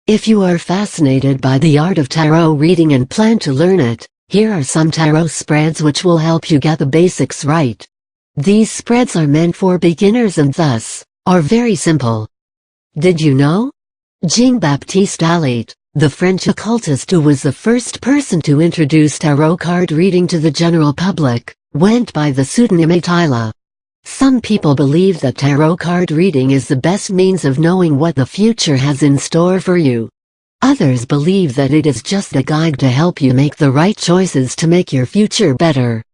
If you are fascinated by the art of tarot reading and plan to learn it, here are some tarot spreads which will help you get the basics right. These spreads are meant for beginners and thus, are very simple. Did you know? Jean-Baptiste Alliot, the French occultist who was the first person to introduce tarot card reading to the general public, went by the pseudonym Attila. Some people believe that tarot card reading is the best means of knowing what the future has in store for you. Others believe that it is just a guide to help you make the right choices to make your future better.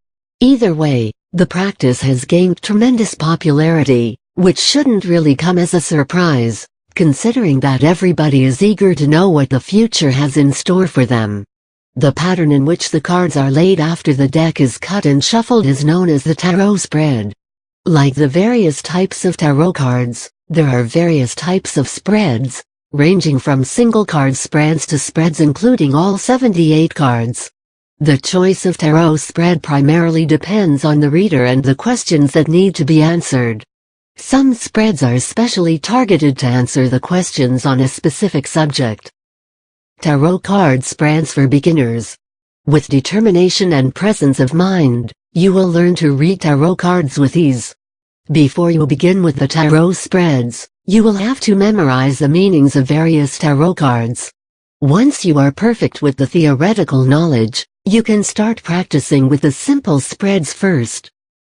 Either way, the practice has gained tremendous popularity, which shouldn't really come as a surprise, considering that everybody is eager to know what the future has in store for them. The pattern in which the cards are laid after the deck is cut and shuffled is known as the tarot spread. Like the various types of tarot cards, there are various types of spreads, ranging from single card spreads to spreads including all 78 cards. The choice of tarot spread primarily depends on the reader and the questions that need to be answered. Some spreads are specially targeted to answer the questions on a specific subject. Tarot card spreads for beginners. With determination and presence of mind, you will learn to read tarot cards with ease. Before you begin with the tarot spreads, you will have to memorize the meanings of various tarot cards. Once you are perfect with the theoretical knowledge, you can start practicing with the simple spreads first.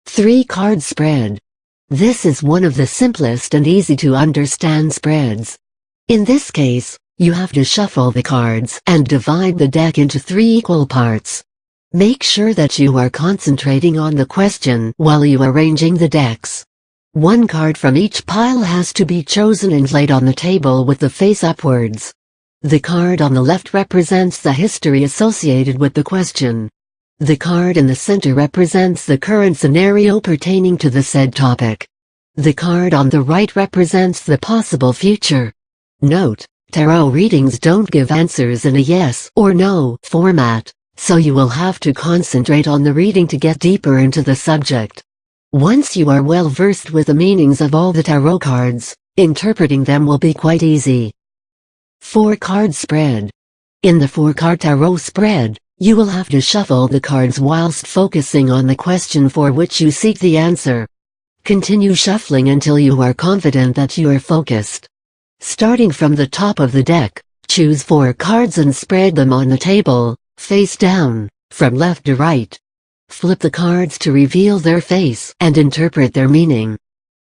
3-card spread. This is one of the simplest and easy to understand spreads. In this case, you have to shuffle the cards and divide the deck into 3 equal parts. Make sure that you are concentrating on the question while you are arranging the decks. 1 card from each pile has to be chosen and laid on the table with the face upwards. The card on the left represents the history associated with the question. The card in the center represents the current scenario pertaining to the said topic. The card on the right represents the possible future. Note: tarot readings don't give answers in a yes or no format, so you will have to concentrate on the reading to get deeper into the subject. Once you are well versed with the meanings of all the tarot cards, interpreting them will be quite easy. 4-card spread. In the 4-card tarot spread, you will have to shuffle the cards whilst focusing on the question for which you seek the answer. Continue shuffling until you are confident that you are focused. Starting from the top of the deck, choose 4 cards and spread them on the table, face down, from left to right. Flip the cards to reveal their face and interpret their meaning.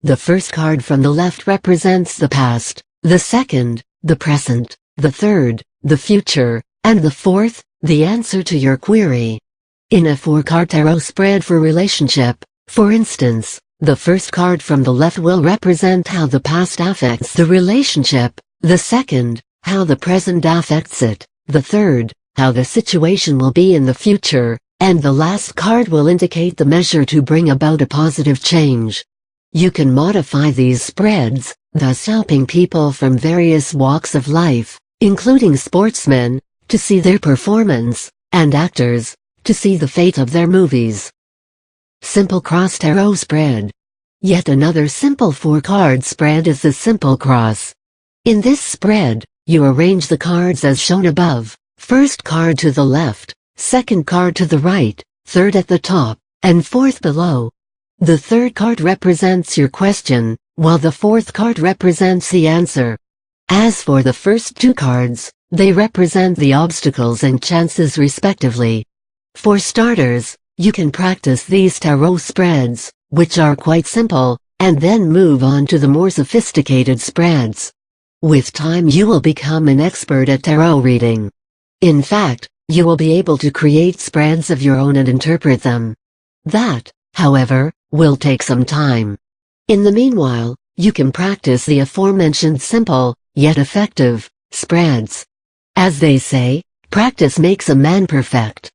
The first card from the left represents the past, the second, the present, the third, the future, and the fourth, the answer to your query. In a 4-card tarot spread for relationship, for instance, the first card from the left will represent how the past affects the relationship, the second, how the present affects it, the third, how the situation will be in the future, and the last card will indicate the measure to bring about a positive change. You can modify these spreads, thus helping people from various walks of life, including sportsmen, to see their performance, and actors, to see the fate of their movies. Simple Cross Tarot Spread. Yet another simple 4-card spread is the Simple Cross. In this spread, you arrange the cards as shown above. First card to the left, second card to the right, third at the top, and fourth below. The third card represents your question, while the fourth card represents the answer. As for the first 2 cards, they represent the obstacles and chances respectively. For starters, you can practice these tarot spreads, which are quite simple, and then move on to the more sophisticated spreads. With time you will become an expert at tarot reading. In fact, you will be able to create spreads of your own and interpret them. That, however, will take some time. In the meanwhile, you can practice the aforementioned simple, yet effective, spreads. As they say, practice makes a man perfect.